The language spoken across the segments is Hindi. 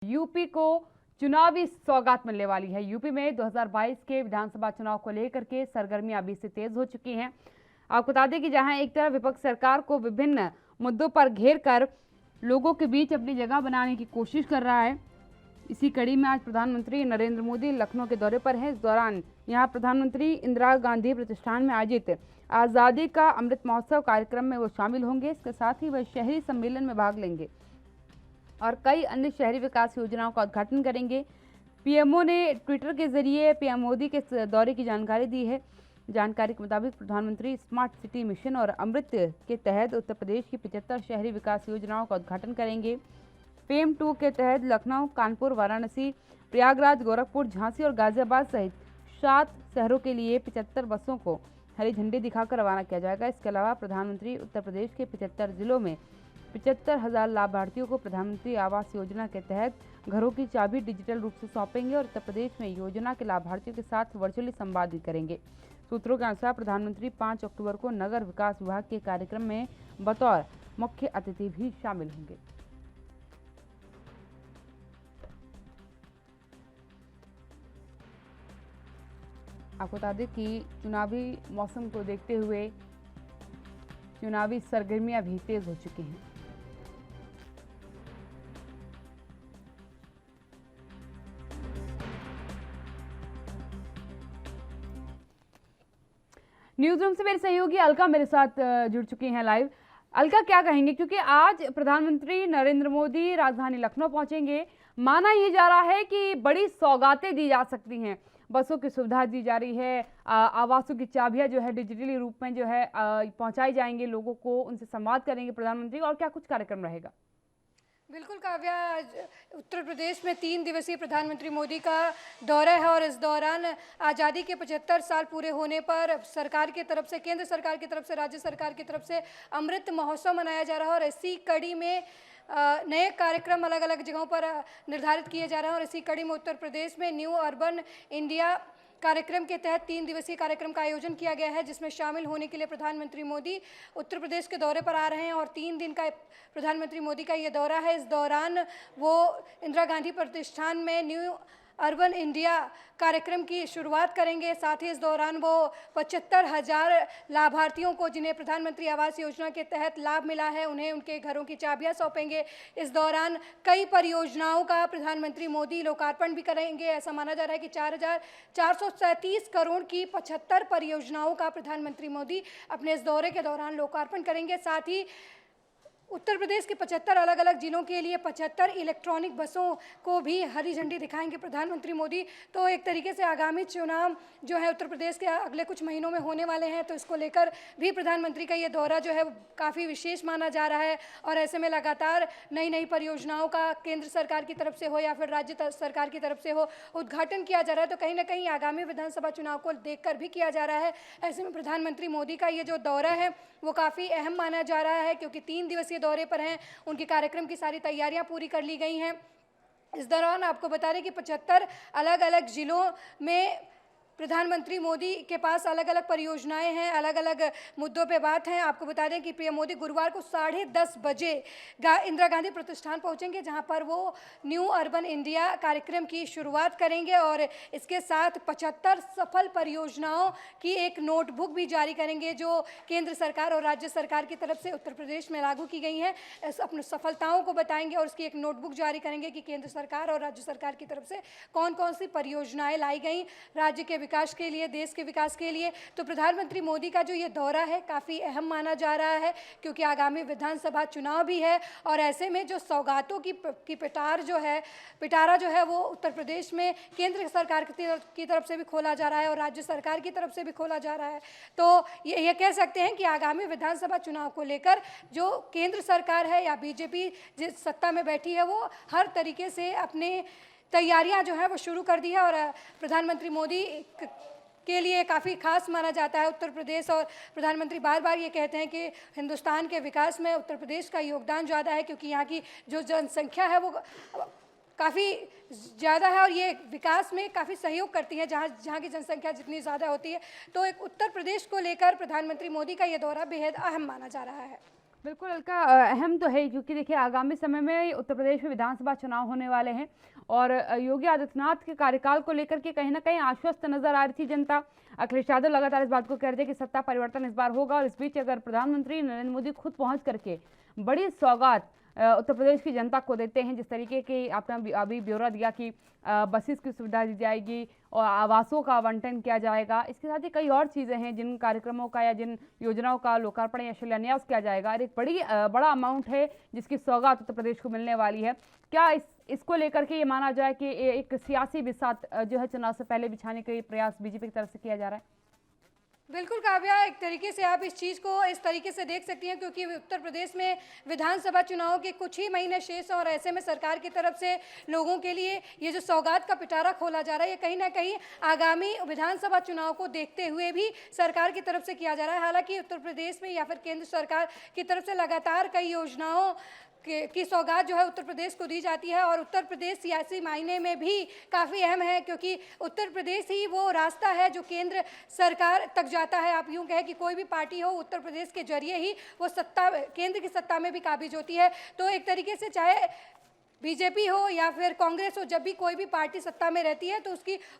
यूपी को चुनावी सौगात मिलने वाली है। यूपी में 2022 के विधानसभा चुनाव को लेकर के सरगर्मियां अभी से तेज हो चुकी हैं। आपको बता दें कि जहां एक तरफ विपक्ष सरकार को विभिन्न मुद्दों पर घेर कर लोगों के बीच अपनी जगह बनाने की कोशिश कर रहा है, इसी कड़ी में आज प्रधानमंत्री नरेंद्र मोदी लखनऊ के दौरे पर हैं। इस दौरान यहां प्रधानमंत्री इंदिरा गांधी प्रतिष्ठान में आयोजित आज़ादी का अमृत महोत्सव कार्यक्रम में वो शामिल होंगे। इसके साथ ही वह शहरी सम्मेलन में भाग लेंगे और कई अन्य शहरी विकास योजनाओं का उद्घाटन करेंगे। पीएमओ ने ट्विटर के जरिए पीएम मोदी के दौरे की जानकारी दी है। जानकारी के मुताबिक प्रधानमंत्री स्मार्ट सिटी मिशन और अमृत के तहत उत्तर प्रदेश की 75 शहरी विकास योजनाओं का उद्घाटन करेंगे। फेम 2 के तहत लखनऊ, कानपुर, वाराणसी, प्रयागराज, गोरखपुर, झांसी और गाजियाबाद सहित 7 शहरों के लिए 75 बसों को हरी झंडी दिखाकर रवाना किया जाएगा। इसके अलावा प्रधानमंत्री उत्तर प्रदेश के 75 जिलों में 75,000 लाभार्थियों को प्रधानमंत्री आवास योजना के तहत घरों की चाबी डिजिटल रूप से सौंपेंगे और उत्तर प्रदेश में योजना के लाभार्थियों के साथ वर्चुअली संवाद भी करेंगे। सूत्रों के अनुसार प्रधानमंत्री 5 अक्टूबर को नगर विकास विभाग के कार्यक्रम में बतौर मुख्य अतिथि भी शामिल होंगे। आपको बता दें कि चुनावी मौसम को देखते हुए चुनावी सरगर्मियां भी तेज हो चुकी हैं। न्यूज रूम से मेरे सहयोगी अलका मेरे साथ जुड़ चुकी हैं लाइव। अलका, क्या कहेंगे, क्योंकि आज प्रधानमंत्री नरेंद्र मोदी राजधानी लखनऊ पहुंचेंगे। माना यह जा रहा है कि बड़ी सौगातें दी जा सकती हैं, बसों की सुविधा दी जा रही है, आवासों की चाबियां जो है डिजिटली रूप में जो है पहुंचाई जाएंगे लोगों को, उनसे संवाद करेंगे प्रधानमंत्री, और क्या कुछ कार्यक्रम रहेगा? बिल्कुल काव्या, उत्तर प्रदेश में 3 दिवसीय प्रधानमंत्री मोदी का दौरा है और इस दौरान आज़ादी के 75 साल पूरे होने पर सरकार की तरफ से, केंद्र सरकार की तरफ से, राज्य सरकार की तरफ से अमृत महोत्सव मनाया जा रहा है और इसी कड़ी में नए कार्यक्रम अलग अलग जगहों पर निर्धारित किए जा रहे हैं और इसी कड़ी में उत्तर प्रदेश में न्यू अर्बन इंडिया कार्यक्रम के तहत 3 दिवसीय कार्यक्रम का आयोजन किया गया है, जिसमें शामिल होने के लिए प्रधानमंत्री मोदी उत्तर प्रदेश के दौरे पर आ रहे हैं और 3 दिन का प्रधानमंत्री मोदी का ये दौरा है। इस दौरान वो इंदिरा गांधी प्रतिष्ठान में न्यू अर्बन इंडिया कार्यक्रम की शुरुआत करेंगे। साथ ही इस दौरान वो 75,000 लाभार्थियों को, जिन्हें प्रधानमंत्री आवास योजना के तहत लाभ मिला है, उन्हें उनके घरों की चाबियां सौंपेंगे। इस दौरान कई परियोजनाओं का प्रधानमंत्री मोदी लोकार्पण भी करेंगे। ऐसा माना जा रहा है कि 4,437 करोड़ की 75 परियोजनाओं का प्रधानमंत्री मोदी अपने इस दौरे के दौरान लोकार्पण करेंगे। साथ ही उत्तर प्रदेश के 75 अलग अलग जिलों के लिए 75 इलेक्ट्रॉनिक बसों को भी हरी झंडी दिखाएंगे प्रधानमंत्री मोदी। तो एक तरीके से आगामी चुनाव जो है उत्तर प्रदेश के अगले कुछ महीनों में होने वाले हैं, तो इसको लेकर भी प्रधानमंत्री का ये दौरा जो है काफ़ी विशेष माना जा रहा है और ऐसे में लगातार नई नई परियोजनाओं का केंद्र सरकार की तरफ से हो या फिर राज्य सरकार की तरफ से हो उद्घाटन किया जा रहा है। तो कहीं ना कहीं आगामी विधानसभा चुनाव को देखकर भी किया जा रहा है। ऐसे में प्रधानमंत्री मोदी का ये जो दौरा है वो काफ़ी अहम माना जा रहा है, क्योंकि 3 दिवसीय दौरे पर हैं, उनके कार्यक्रम की सारी तैयारियां पूरी कर ली गई हैं। इस दौरान आपको बता दें कि 75 अलग अलग जिलों में प्रधानमंत्री मोदी के पास अलग अलग परियोजनाएं हैं, अलग अलग मुद्दों पे बात है। आपको बता दें कि पीएम मोदी गुरुवार को 10:30 बजे इंदिरा गांधी प्रतिष्ठान पहुंचेंगे, जहां पर वो न्यू अर्बन इंडिया कार्यक्रम की शुरुआत करेंगे और इसके साथ 75 सफल परियोजनाओं की एक नोटबुक भी जारी करेंगे, जो केंद्र सरकार और राज्य सरकार की तरफ से उत्तर प्रदेश में लागू की गई हैं। अपनी सफलताओं को बताएंगे और उसकी एक नोटबुक जारी करेंगे कि केंद्र सरकार और राज्य सरकार की तरफ से कौन कौन सी परियोजनाएं लाई गई राज्य के विकास के लिए, देश के विकास के लिए। तो प्रधानमंत्री मोदी का जो ये दौरा है काफ़ी अहम माना जा रहा है, क्योंकि आगामी विधानसभा चुनाव भी है और ऐसे में जो सौगातों की पिटारा जो है वो उत्तर प्रदेश में केंद्र सरकार की तरफ से भी खोला जा रहा है और राज्य सरकार की तरफ से भी खोला जा रहा है। तो ये कह सकते हैं कि आगामी विधानसभा चुनाव को लेकर जो केंद्र सरकार है या बीजेपी जिस सत्ता में बैठी है, वो हर तरीके से अपने तैयारियां जो है वो शुरू कर दी है और प्रधानमंत्री मोदी के लिए काफ़ी खास माना जाता है उत्तर प्रदेश। और प्रधानमंत्री बार बार ये कहते हैं कि हिंदुस्तान के विकास में उत्तर प्रदेश का योगदान ज़्यादा है, क्योंकि यहाँ की जो जनसंख्या है वो काफ़ी ज़्यादा है और ये विकास में काफ़ी सहयोग करती है जहाँ की जनसंख्या जितनी ज़्यादा होती है। तो एक उत्तर प्रदेश को लेकर प्रधानमंत्री मोदी का ये दौरा बेहद अहम माना जा रहा है। बिल्कुल अलका, अहम तो है क्योंकि देखिए आगामी समय में उत्तर प्रदेश में विधानसभा चुनाव होने वाले हैं और योगी आदित्यनाथ के कार्यकाल को लेकर के कहीं ना कहीं आश्वस्त नजर आ रही थी जनता। अखिलेश यादव लगातार इस बात को कह रहे थे कि सत्ता परिवर्तन इस बार होगा और इस बीच अगर प्रधानमंत्री नरेंद्र मोदी खुद पहुंच करके बड़ी सौगात उत्तर प्रदेश की जनता को देते हैं, जिस तरीके की आपने अभी ब्यौरा दिया कि बसेस की सुविधा दी जाएगी और आवासों का आवंटन किया जाएगा, इसके साथ ही कई और चीज़ें हैं जिन कार्यक्रमों का या जिन योजनाओं का लोकार्पण या शिलान्यास किया जाएगा और एक बड़ा अमाउंट है जिसकी सौगात उत्तर प्रदेश को मिलने वाली है। क्या इसको लेकर के ये माना जाए कि एक सियासी बिसात जो है चुनाव से पहले बिछाने के प्रयास बीजेपी की तरफ से किया जा रहा है? बिल्कुल काव्या, एक तरीके से आप इस चीज़ को इस तरीके से देख सकती हैं क्योंकि उत्तर प्रदेश में विधानसभा चुनाव के कुछ ही महीने शेष हैं और ऐसे में सरकार की तरफ से लोगों के लिए ये जो सौगात का पिटारा खोला जा रहा है, ये कहीं ना कहीं आगामी विधानसभा चुनाव को देखते हुए भी सरकार की तरफ से किया जा रहा है। हालांकि उत्तर प्रदेश में या फिर केंद्र सरकार की तरफ से लगातार कई योजनाओं की सौगात जो है उत्तर प्रदेश को दी जाती है और उत्तर प्रदेश सियासी मायने में भी काफ़ी अहम है क्योंकि उत्तर प्रदेश ही वो रास्ता है जो केंद्र सरकार तक जाता है। आप यूँ कहें कि कोई भी पार्टी हो उत्तर प्रदेश के जरिए ही वो केंद्र की सत्ता में भी काबिज होती है। तो एक तरीके से चाहे बीजेपी हो या फिर कांग्रेस हो, जब भी कोई भी पार्टी सत्ता में रहती है तो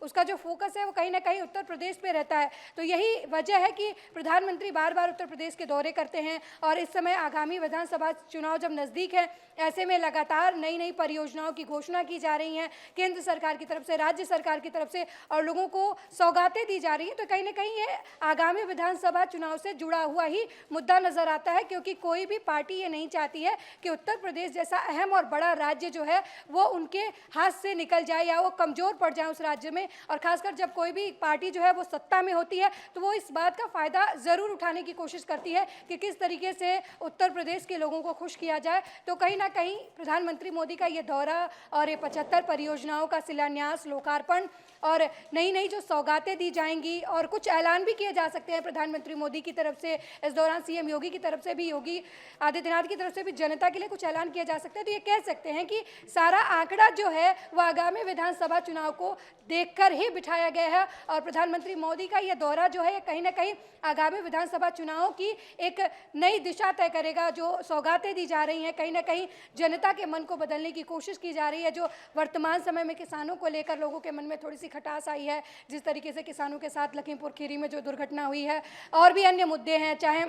उसका जो फोकस है वो कहीं ना कहीं उत्तर प्रदेश पे रहता है। तो यही वजह है कि प्रधानमंत्री बार बार उत्तर प्रदेश के दौरे करते हैं और इस समय आगामी विधानसभा चुनाव जब नज़दीक है, ऐसे में लगातार नई नई परियोजनाओं की घोषणा की जा रही हैं केंद्र सरकार की तरफ से, राज्य सरकार की तरफ से, और लोगों को सौगातें दी जा रही हैं। तो कहीं ना कहीं ये आगामी विधानसभा चुनाव से जुड़ा हुआ ही मुद्दा नज़र आता है क्योंकि कोई भी पार्टी ये नहीं चाहती है कि उत्तर प्रदेश जैसा अहम और बड़ा राज्य जो है वो उनके हाथ से निकल जाए या वो कमजोर पड़ जाए उस राज्य में। और खासकर जब कोई भी पार्टी जो है वो सत्ता में होती है तो वो इस बात का फायदा जरूर उठाने की कोशिश करती है कि किस तरीके से उत्तर प्रदेश के लोगों को खुश किया जाए। तो कहीं ना कहीं प्रधानमंत्री मोदी का ये दौरा और ये 75 परियोजनाओं का शिलान्यास, लोकार्पण और नई नई जो सौगातें दी जाएंगी और कुछ ऐलान भी किए जा सकते हैं प्रधानमंत्री मोदी की तरफ से, इस दौरान सीएम योगी की तरफ से भी, योगी आदित्यनाथ की तरफ से भी जनता के लिए कुछ ऐलान किए जा सकते हैं। तो ये कह सकते हैं कि सारा आंकड़ा जो है वो आगामी विधानसभा चुनाव को देखकर ही बिठाया गया है और प्रधानमंत्री मोदी का ये दौरा जो है कहीं ना कहीं आगामी विधानसभा चुनाव की एक नई दिशा तय करेगा। जो सौगातें दी जा रही हैं कहीं ना कहीं जनता के मन को बदलने की कोशिश की जा रही है। जो वर्तमान समय में किसानों को लेकर लोगों के मन में थोड़ी सी खटास आई है, जिस तरीके से किसानों के साथ लखीमपुर खीरी में जो दुर्घटना हुई है, और भी अन्य मुद्दे हैं, चाहे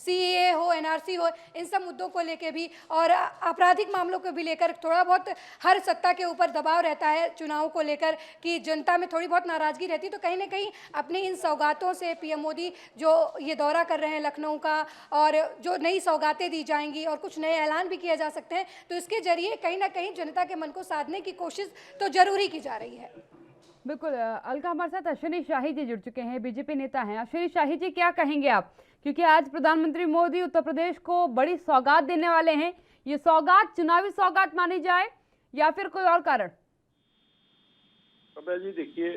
सीएए हो, एनआरसी हो, इन सब मुद्दों को लेकर भी और आपराधिक मामलों को भी लेकर थोड़ा बहुत हर सत्ता के ऊपर दबाव रहता है चुनाव को लेकर कि जनता में थोड़ी बहुत नाराजगी रहती है। तो कहीं ना कहीं अपने इन सौगातों से पीएम मोदी जो ये दौरा कर रहे हैं लखनऊ का और जो नई सौगातें दी जाएंगी और कुछ नए ऐलान भी किए जा सकते हैं, तो इसके जरिए कहीं ना कहीं जनता के मन को साधने की कोशिश तो जरूर ही की जा रही है। बिल्कुल अलका, हमारे साथ अश्विनी शाही जी जुड़ चुके हैं, बीजेपी नेता हैं। अश्विनी शाही जी, क्या कहेंगे आप, क्योंकि आज प्रधानमंत्री मोदी उत्तर प्रदेश को बड़ी सौगात देने वाले हैं, ये सौगात चुनावी सौगात मानी जाए या फिर कोई और कारण? कव्या जी देखिए,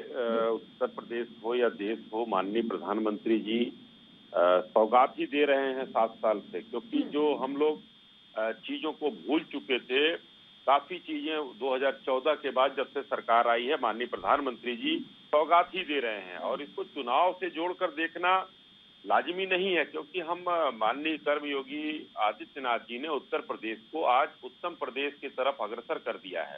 उत्तर प्रदेश हो या देश हो, माननीय प्रधानमंत्री जी सौगात ही दे रहे हैं 7 साल से, क्योंकि जो हम लोग चीजों को भूल चुके थे, काफी चीजें 2014 के बाद जब से सरकार आई है, माननीय प्रधानमंत्री जी सौगात ही दे रहे हैं और इसको चुनाव से जोड़कर देखना लाजिमी नहीं है, क्योंकि हम माननीय कर्मयोगी आदित्यनाथ जी ने उत्तर प्रदेश को आज उत्तम प्रदेश की तरफ अग्रसर कर दिया है।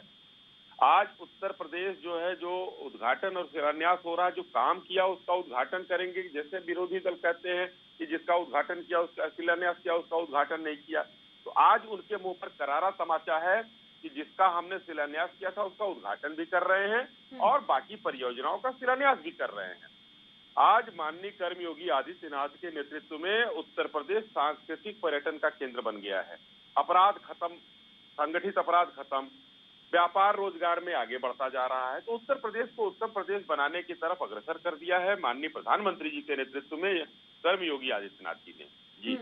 आज उत्तर प्रदेश जो है, जो उद्घाटन और शिलान्यास हो रहा है, जो काम किया उसका उद्घाटन करेंगे। जैसे विरोधी दल कहते हैं कि जिसका उद्घाटन किया, उसका शिलान्यास किया, उसका उद्घाटन नहीं किया, तो आज उनके मुंह पर करारा तमाचा है कि जिसका हमने शिलान्यास किया था उसका उद्घाटन भी कर रहे हैं और बाकी परियोजनाओं का शिलान्यास भी कर रहे हैं। आज माननीय कर्मयोगी आदित्यनाथ के नेतृत्व में उत्तर प्रदेश सांस्कृतिक पर्यटन का केंद्र बन गया है। अपराध खत्म, संगठित अपराध खत्म, व्यापार रोजगार में आगे बढ़ता जा रहा है। तो उत्तर प्रदेश को उत्तर प्रदेश बनाने की तरफ अग्रसर कर दिया है माननीय प्रधानमंत्री जी के नेतृत्व में कर्मयोगी आदित्यनाथ जी ने। जी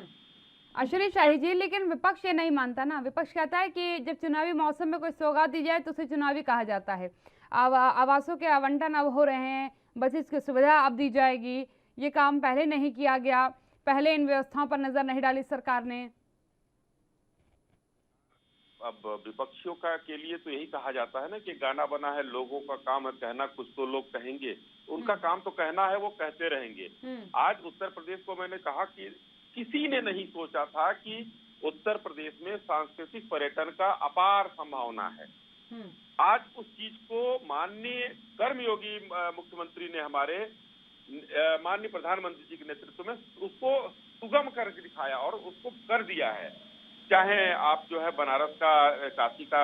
अश्विनी शाही जी, लेकिन विपक्ष ये नहीं मानता ना। विपक्ष कहता है कि जब चुनावी मौसम में कोई सौगात दी जाए तो उसे चुनावी कहा जाता है। आवासों के आवंटन अब हो रहे हैं, बसेस की सुविधा अब दी जाएगी, ये काम पहले नहीं किया गया, पहले इन व्यवस्थाओं पर नजर नहीं डाली सरकार ने। अब विपक्षियों का के लिए तो यही कहा जाता है ना कि गाना बना है, लोगों का काम है कहना, कुछ तो लोग कहेंगे। उनका काम तो कहना है, वो कहते रहेंगे। आज उत्तर प्रदेश को मैंने कहा कि किसी ने नहीं सोचा था कि उत्तर प्रदेश में सांस्कृतिक पर्यटन का अपार संभावना है। आज उस चीज को माननीय कर्मयोगी मुख्यमंत्री ने हमारे माननीय प्रधानमंत्री जी के नेतृत्व में उसको सुगम कर दिखाया और उसको कर दिया है। चाहे आप जो है बनारस का काशी का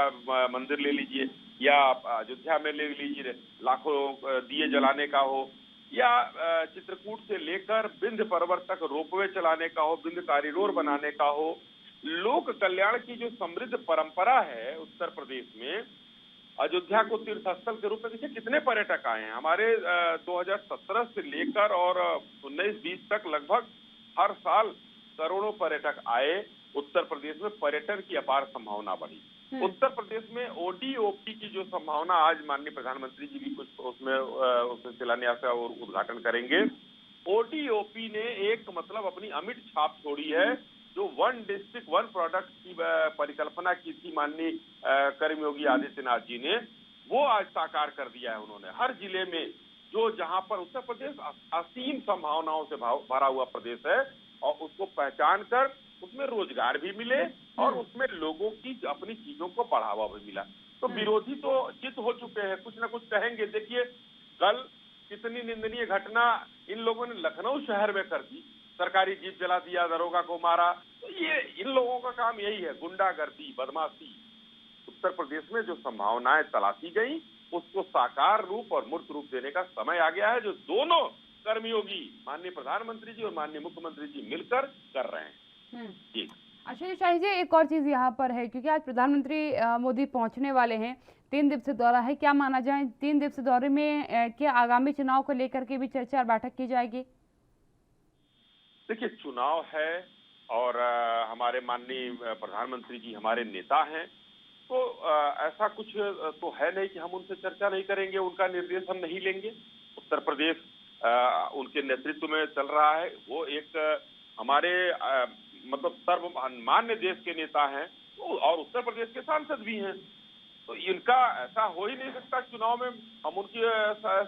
मंदिर ले लीजिए या अयोध्या में ले लीजिए, लाखों दिए जलाने का हो, या चित्रकूट से लेकर विंध्य पर्वत तक रोपवे चलाने का हो, विंध्य कॉरिडोर बनाने का हो, लोक कल्याण की जो समृद्ध परंपरा है उत्तर प्रदेश में, अयोध्या को तीर्थ स्थल के रूप में देखिए कितने पर्यटक आए हैं हमारे 2017 से लेकर और 19-20 तक लगभग हर साल करोड़ों पर्यटक आए। उत्तर प्रदेश में पर्यटन की अपार संभावना बढ़ी। उत्तर प्रदेश में ओडीओपी की जो संभावना, आज माननीय प्रधानमंत्री जी भी कुछ उसमें शिलान्यास और उद्घाटन करेंगे। ओडीओपी ने एक मतलब अपनी अमिट छाप छोड़ी है, जो वन डिस्ट्रिक्ट वन प्रोडक्ट की परिकल्पना की थी माननीय कर्मयोगी आदित्यनाथ जी ने, वो आज साकार कर दिया है उन्होंने। हर जिले में जो जहां पर उत्तर प्रदेश असीम संभावनाओं से भरा हुआ प्रदेश है, और उसको पहचान कर उसमें रोजगार भी मिले और उसमें लोगों की अपनी चीजों को बढ़ावा भी मिला। तो विरोधी तो चित हो चुके हैं, कुछ ना कुछ कहेंगे। देखिए कल कितनी निंदनीय घटना इन लोगों ने लखनऊ शहर में कर दी, सरकारी जीप जला दिया, दरोगा को मारा। तो ये इन लोगों का काम यही है, गुंडागर्दी, बदमाशी। उत्तर प्रदेश में जो संभावनाएं तलाशी गई उसको साकार रूप और मूर्त रूप देने का समय आ गया है, जो दोनों कर्मयोगी माननीय प्रधानमंत्री जी और माननीय मुख्यमंत्री जी मिलकर कर रहे हैं। जी अश्विनी शाही जी, एक और चीज यहाँ पर है, क्योंकि आज प्रधानमंत्री मोदी पहुंचने वाले हैं, 3 दिवसीय दौरा है, क्या माना जाए 3 दिवसीय दौरे में क्या आगामी चुनाव को लेकर के भी चर्चा और बैठक की जाएगी? देखिए चुनाव है और हमारे माननीय प्रधानमंत्री जी हमारे नेता हैं, तो ऐसा कुछ तो है नहीं कि हम उनसे चर्चा नहीं करेंगे, उनका निर्देश हम नहीं लेंगे। उत्तर प्रदेश उनके नेतृत्व में चल रहा है, वो एक हमारे मतलब सर्वमान्य देश के नेता हैं और उत्तर प्रदेश के सांसद भी हैं। तो इनका ऐसा हो ही नहीं सकता चुनाव में हम उनकी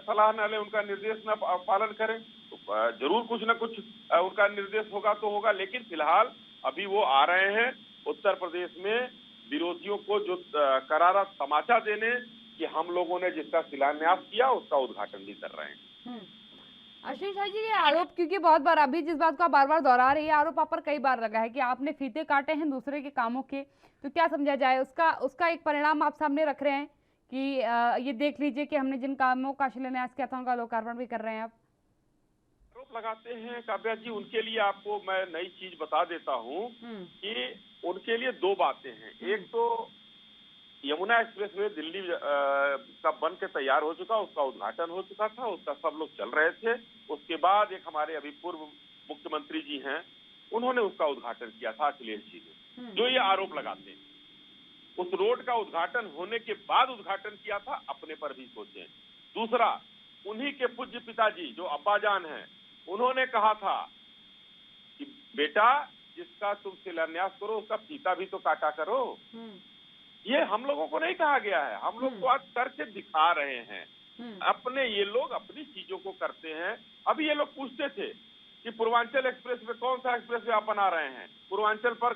सलाह न लें, उनका निर्देश न पालन करें। तो जरूर कुछ न कुछ उनका निर्देश होगा तो होगा, लेकिन फिलहाल अभी वो आ रहे हैं उत्तर प्रदेश में विरोधियों को जो करारा तमाचा देने कि हम लोगों ने जिसका शिलान्यास किया उसका उद्घाटन भी कर रहे हैं। अश्विनी शाही जी, ये आरोप क्योंकि बहुत बार अभी जिस बात को बार बार दोहरा रही है, आरोप आप पर कई बार लगा है कि आपने फीते काटे हैं दूसरे के कामों के, तो क्या समझा जाए उसका एक परिणाम आप सामने रख रहे हैं कि ये देख लीजिए कि हमने जिन कामों का शिलान्यास किया था उनका लोकार्पण भी कर रहे हैं आप? आरोप लगाते हैं काव्या जी, उनके लिए आपको मैं नई चीज बता देता हूँ कि उनके लिए 2 बातें हैं। एक तो यमुना एक्सप्रेसवे दिल्ली का बन के तैयार हो चुका, उसका उद्घाटन हो चुका था, उसका सब लोग चल रहे थे। उसके बाद एक हमारे अभी पूर्व मुख्यमंत्री जी हैं, उन्होंने उसका उद्घाटन किया था, अखिलेश जी ने। जो ये आरोप लगाते हैं, उस रोड का उद्घाटन होने के बाद उद्घाटन किया था, अपने पर भी सोचें। दूसरा, उन्हीं के पूज्य पिताजी जो अब्बाजान हैं, उन्होंने कहा था कि बेटा जिसका तुम शिलान्यास करो उसका फीता भी तो काटा करो। ये हम लोगों को नहीं कहा गया है, हम लोग तो आज करके दिखा रहे हैं। अपने ये लोग अपनी चीजों को करते हैं। अभी ये लोग पूछते थे कि पूर्वांचल एक्सप्रेस में कौन सा एक्सप्रेस वे आप बना रहे हैं, पूर्वांचल पर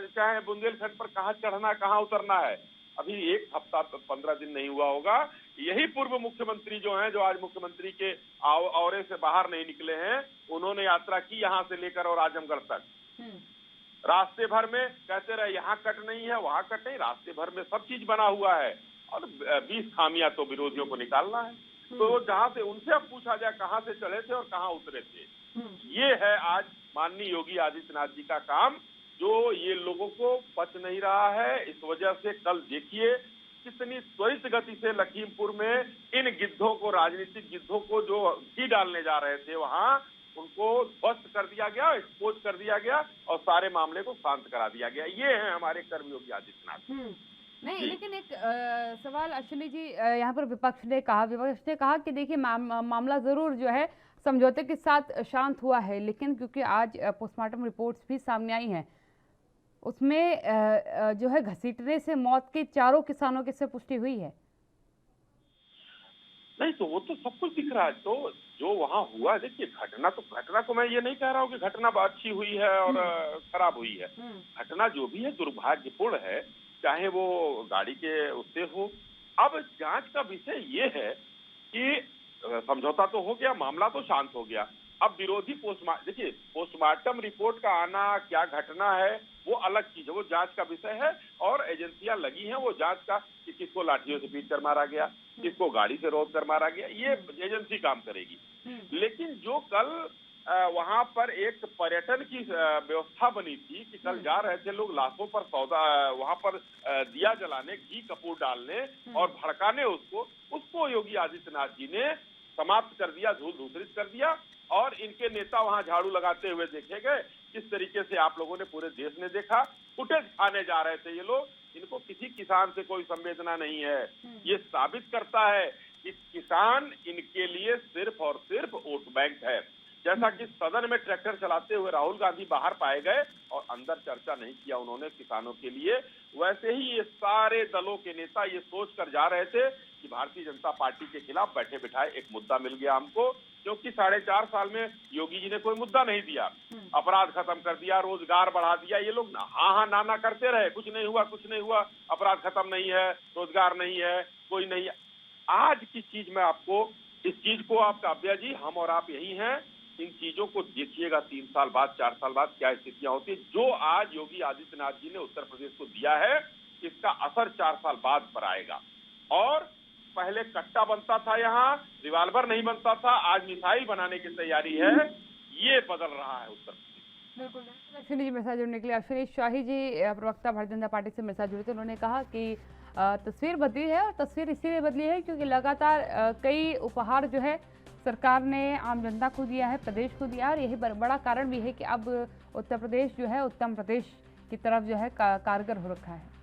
चाहे बुंदेलखंड पर कहाँ चढ़ना कहाँ उतरना है। अभी 1 हफ्ता 15 दिन नहीं हुआ होगा, यही पूर्व मुख्यमंत्री जो हैं, जो आज मुख्यमंत्री के औरे से बाहर नहीं निकले हैं, उन्होंने यात्रा की यहाँ से लेकर और आजमगढ़ तक। रास्ते भर में कहते रहे यहाँ कट नहीं है, वहाँ कट नहीं, रास्ते भर में सब चीज बना हुआ है और 20 खामियां तो विरोधियों को निकालना है। तो जहाँ से उनसे अब पूछा जाए कहाँ से चढ़े थे और कहाँ उतरे थे, ये है आज माननीय योगी आदित्यनाथ जी का काम, जो ये लोगों को पच नहीं रहा है। इस वजह से कल देखिए कितनी त्वरित गति से लखीमपुर में इन गिद्धों को, राजनीतिक गिद्धों को जो घी डालने जा रहे थे, वहां उनको ध्वस्त कर दिया गया, एक्सपोज कर दिया गया और सारे मामले को शांत करा दिया गया। ये है हमारे कर्मयोगी आदित्यनाथ। नहीं, लेकिन एक सवाल अश्विनी जी, यहाँ पर विपक्ष ने कहा कि देखिए मामला जरूर जो है समझौते के साथ शांत हुआ है, लेकिन क्योंकि आज पोस्टमार्टम रिपोर्ट्स भी सामने आई हैं, उसमें जो है घसीटने से मौत के 4 किसानों की से पुष्टि हुई है। नहीं तो वो तो सब कुछ दिख रहा है। तो जो वहाँ हुआ, देखिए घटना को मैं ये नहीं कह रहा हूँ कि घटना अच्छी हुई है और खराब हुई है। घटना जो भी है दुर्भाग्यपूर्ण है, चाहे वो गाड़ी के उससे हो। अब जांच का विषय ये है कि समझौता तो हो गया, मामला तो शांत हो गया। अब विरोधी देखिए पोस्टमार्टम रिपोर्ट का आना, क्या घटना है वो अलग चीज है, वो जांच का विषय है और एजेंसियां लगी हैं वो जांच का कि किसको लाठियों से पीट कर मारा गया, किसको गाड़ी से रोक कर मारा गया, ये एजेंसी काम करेगी। लेकिन जो कल वहां पर एक पर्यटन की व्यवस्था बनी थी कि कल जा रहे थे लोग लाशों पर सौदा, वहां पर दिया जलाने, घी कपूर डालने और भड़काने उसको योगी आदित्यनाथ जी ने समाप्त कर दिया, धूल धूसरित कर दिया। और इनके नेता वहां झाड़ू लगाते हुए देखे गए। किस तरीके से आप लोगों ने पूरे देश ने देखा, फुटेज खाने जा रहे थे ये लोग। इनको किसी किसान से कोई संवेदना नहीं है। ये साबित करता है कि किसान इनके लिए सिर्फ और सिर्फ वोट बैंक है। जैसा कि सदन में ट्रैक्टर चलाते हुए राहुल गांधी बाहर पाए गए और अंदर चर्चा नहीं किया उन्होंने किसानों के लिए, वैसे ही ये सारे दलों के नेता ये सोच कर जा रहे थे कि भारतीय जनता पार्टी के खिलाफ बैठे बिठाए एक मुद्दा मिल गया हमको, क्योंकि 4.5 साल में योगी जी ने कोई मुद्दा नहीं दिया। अपराध खत्म कर दिया, रोजगार बढ़ा दिया। ये लोग हाँ ना करते रहे, कुछ नहीं हुआ, अपराध खत्म नहीं है, रोजगार नहीं है, कोई नहीं है। आज की चीज मैं आपको, इस चीज को आप काव्या जी, हम और आप यही हैं, इन चीजों को देखिएगा 3 साल बाद 4 साल बाद क्या स्थितियां होती है। जो आज योगी आदित्यनाथ जी ने उत्तर प्रदेश को दिया है, इसका असर 4 साल बाद पर आएगा। और पहले कट्टा बनता था, यहाँ रिवाल्वर नहीं बनता था, आज मिसाइल बनाने की तैयारी है। ये बदल रहा है उत्तर प्रदेश। बिल्कुल। अश्विनी जी मेरे साथ जुड़ने के लिए, अश्विनी शाही जी प्रवक्ता भारतीय जनता पार्टी से मेरे साथ जुड़े थे। उन्होंने कहा कि तस्वीर बदली है और तस्वीर इसीलिए बदली है क्योंकि लगातार कई उपहार जो है सरकार ने आम जनता को दिया है, प्रदेश को दिया है और यही बड़ा कारण भी है कि अब उत्तर प्रदेश जो है उत्तम प्रदेश की तरफ जो है कारगर हो रखा है।